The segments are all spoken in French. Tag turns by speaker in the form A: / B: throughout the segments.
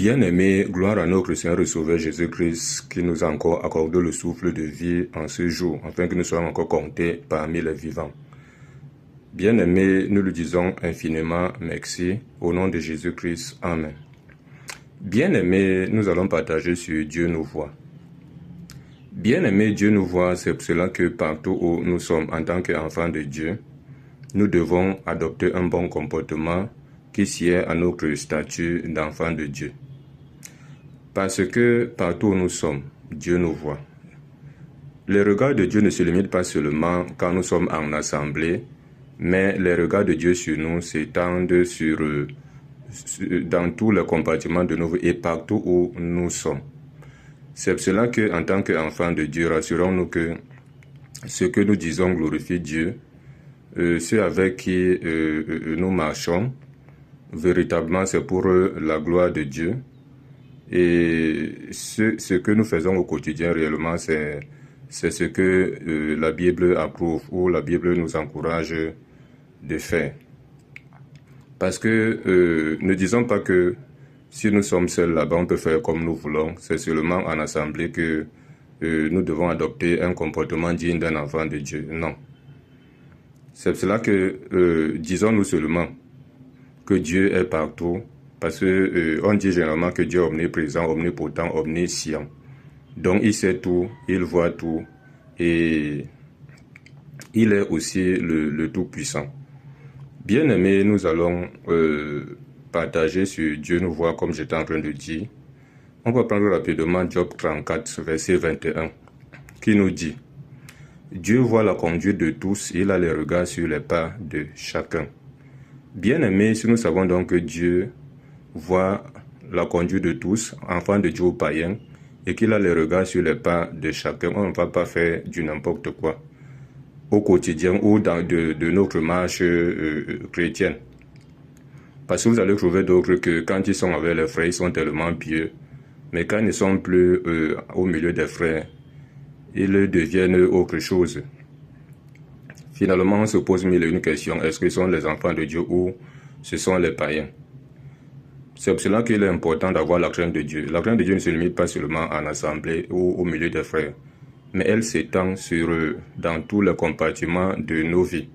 A: Bien-aimés, gloire à notre Seigneur et Sauveur Jésus-Christ qui nous a encore accordé le souffle de vie en ce jour, afin que nous soyons encore comptés parmi les vivants. Bien-aimés, nous lui disons infiniment merci au nom de Jésus-Christ. Amen. Bien-aimés, nous allons partager sur Dieu nous voit. Bien-aimés, Dieu nous voit, c'est pour cela que partout où nous sommes en tant qu'enfants de Dieu, nous devons adopter un bon comportement qui sied à notre statut d'enfant de Dieu. Parce que partout où nous sommes, Dieu nous voit. Les regards de Dieu ne se limitent pas seulement quand nous sommes en assemblée, mais les regards de Dieu sur nous s'étendent dans tous les compartiments de nos vies et partout où nous sommes. C'est pour cela qu'en tant qu'enfants de Dieu, rassurons-nous que ce que nous disons glorifie Dieu, ceux avec qui nous marchons, véritablement c'est pour la gloire de Dieu. Et ce que nous faisons au quotidien réellement, c'est ce que la Bible approuve ou la Bible nous encourage de faire. Parce que ne disons pas que si nous sommes seuls là-bas, on peut faire comme nous voulons. C'est seulement en assemblée que nous devons adopter un comportement digne d'un enfant de Dieu. Non. C'est pour cela que disons-nous seulement que Dieu est partout. Parce qu'on dit généralement que Dieu est omniprésent, omnipotent, omniscient. Donc il sait tout, il voit tout et il est aussi le Tout-Puissant. Bien-aimés, nous allons partager sur Dieu nous voit comme j'étais en train de dire. On va prendre rapidement Job 34, verset 21, qui nous dit « Dieu voit la conduite de tous, il a les regards sur les pas de chacun. » Bien-aimés, si nous savons donc que Dieu voit la conduite de tous, enfants de Dieu ou païens, et qu'il a les regards sur les pas de chacun, on ne va pas faire du n'importe quoi au quotidien ou de notre marche chrétienne. Parce que vous allez trouver d'autres que quand ils sont avec les frères, ils sont tellement pieux, mais quand ils ne sont plus au milieu des frères, ils deviennent autre chose. Finalement, on se pose mille et une questions. Est-ce que ce sont les enfants de Dieu ou ce sont les païens? C'est pour cela qu'il est important d'avoir la crainte de Dieu. La crainte de Dieu ne se limite pas seulement en assemblée ou au milieu des frères, mais elle s'étend dans tous les compartiments de nos vies.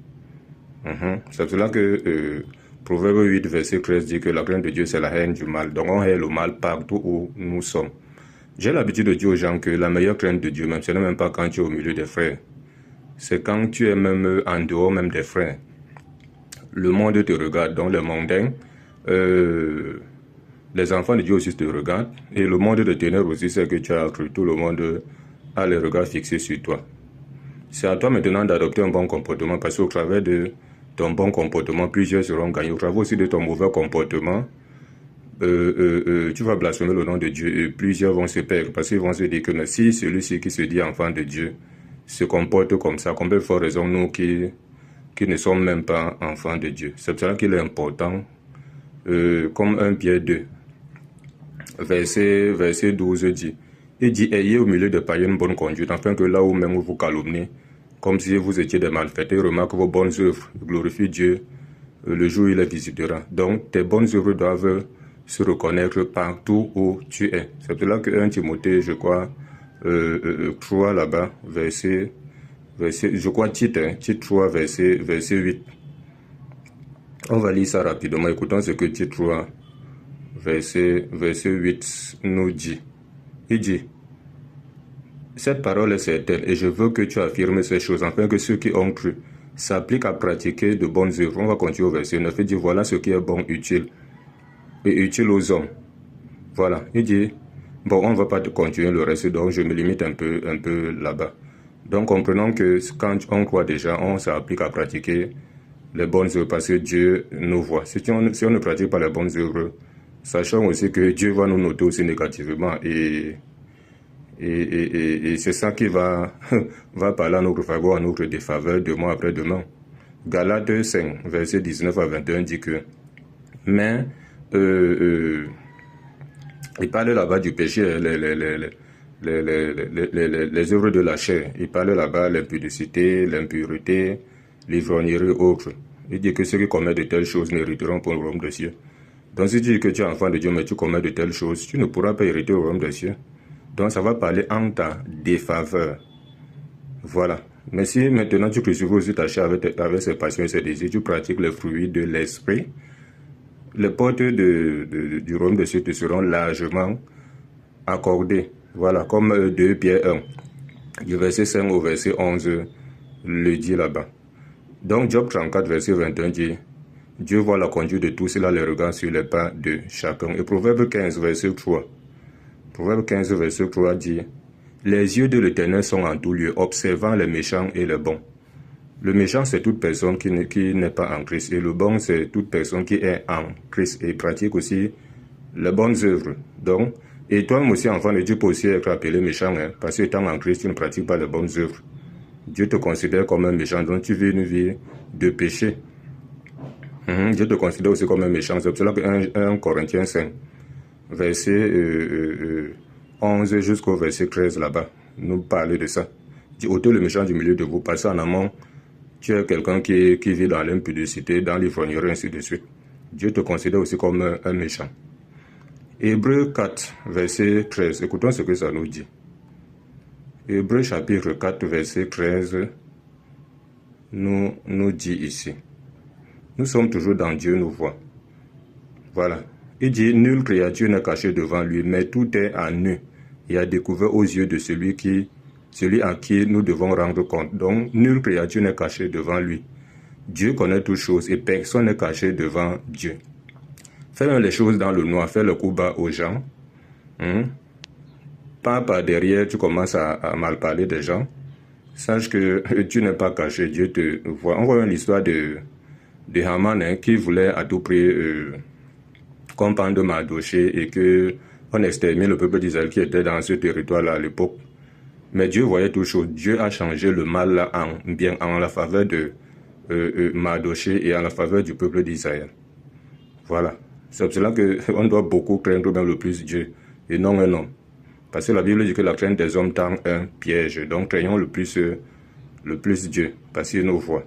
A: C'est pour cela que Proverbe 8, verset 13 dit que la crainte de Dieu, c'est la haine du mal. Donc on hait le mal partout où nous sommes. J'ai l'habitude de dire aux gens que la meilleure crainte de Dieu, même, ce n'est même pas quand tu es au milieu des frères. C'est quand tu es même en dehors même des frères. Le monde te regarde, donc les mondains, les enfants de Dieu aussi te regardent. Et le monde de ténèbres aussi, c'est que tu as cru. Tout le monde a les regards fixés sur toi. C'est à toi maintenant d'adopter un bon comportement parce qu'au travers de ton bon comportement, plusieurs seront gagnés. Au travers aussi de ton mauvais comportement, tu vas blasphémer le nom de Dieu et plusieurs vont se perdre parce qu'ils vont se dire que si celui-ci qui se dit enfant de Dieu se comporte comme ça, combien de fois raison nous qui ne sommes même pas enfants de Dieu. C'est pour ça qu'il est important, comme 1 Pierre 2, verset 12 dit, il dit, ayez au milieu des païens une bonne conduite, afin que là où même vous calomniez, comme si vous étiez des malfaiteurs, remarque vos bonnes œuvres, glorifie Dieu le jour où il les visitera. Donc tes bonnes œuvres doivent se reconnaître partout où tu es. C'est pour cela que 1 Timothée, je crois, 3 là-bas, verset, je crois Tite 3, verset 8. On va lire ça rapidement. Écoutons ce que Tite 3, verset 8 nous dit. Il dit, cette parole est certaine et je veux que tu affirmes ces choses afin que ceux qui ont cru s'appliquent à pratiquer de bonnes œuvres. On va continuer au verset 9. Il dit, voilà ce qui est bon, utile et utile aux hommes. Voilà. Il dit, bon, on ne va pas continuer le reste, donc je me limite un peu là-bas. Donc, comprenons que quand on croit déjà, on s'applique à pratiquer les bonnes œuvres parce que Dieu nous voit. Si on ne pratique pas les bonnes œuvres, sachant aussi que Dieu va nous noter aussi négativement et c'est ça qui va parler à notre faveur, à notre défaveur, demain après demain. Galates 5, verset 19 à 21 dit que, mais il parle là-bas du péché, les œuvres de la chair. Il parle là-bas l'impudicité, l'impureté, l'ivrognerie, autres. Il dit que ceux qui commettent de telles choses n'hériteront pas le royaume des cieux. Donc si tu dis que tu es enfant de Dieu, mais tu commets de telles choses, tu ne pourras pas hériter au royaume des cieux. Donc ça va parler en ta défaveur. Voilà. Mais si maintenant tu crucifies aussi ta chair avec ses passions et ses désirs, tu pratiques les fruits de l'esprit, les portes du royaume des cieux te seront largement accordées. Voilà, comme 2 Pierre 1, du verset 5 au verset 11, le dit là-bas. Donc Job 34, verset 21 dit, Dieu voit la conduite de tous, il a les regards sur les pas de chacun. Et Proverbe 15, verset 3. Proverbe 15, verset 3 dit, les yeux de l'Éternel sont en tout lieu, observant les méchants et les bons. Le méchant, c'est toute personne qui n'est pas en Christ. Et le bon, c'est toute personne qui est en Christ et pratique aussi les bonnes œuvres. Donc, et toi aussi, enfant de Dieu, peux aussi être appelé méchant, hein, parce que étant en Christ, tu ne pratiques pas les bonnes œuvres. Dieu te considère comme un méchant, donc tu vis une vie de péché. Dieu te considère aussi comme un méchant. C'est pour cela que 1 Corinthiens 5, verset 11 jusqu'au verset 13 là-bas, nous parle de ça. Dit, ôtez le méchant du milieu de vous, parce qu'en amont, tu es quelqu'un qui vit dans l'impudicité, dans l'ivrognerie, ainsi de suite. Dieu te considère aussi comme un méchant. Hébreux 4, verset 13. Écoutons ce que ça nous dit. Hébreux chapitre 4, verset 13 nous dit ici. Nous sommes toujours dans Dieu, nous voit. Voilà. Il dit, nulle créature n'est cachée devant lui, mais tout est à nu et à découvert aux yeux de celui à qui nous devons rendre compte. Donc, nulle créature n'est cachée devant lui. Dieu connaît toutes choses et personne n'est caché devant Dieu. Fais les choses dans le noir, fais le coup bas aux gens. Pas par derrière, tu commences à mal parler des gens. Sache que tu n'es pas caché, Dieu te voit. On voit l'histoire de Haman qui voulait à tout prix qu'on pende Mardoché et qu'on extermine le peuple d'Israël qui était dans ce territoire-là à l'époque. Mais Dieu voyait toutes choses. Dieu a changé le mal là en la faveur de Mardoché et en la faveur du peuple d'Israël. Voilà. C'est pour cela qu'on doit beaucoup craindre même le plus Dieu et non un homme. Parce que la Bible dit que la crainte des hommes tend un piège. Donc craignons le plus Dieu, parce qu'il nous voit.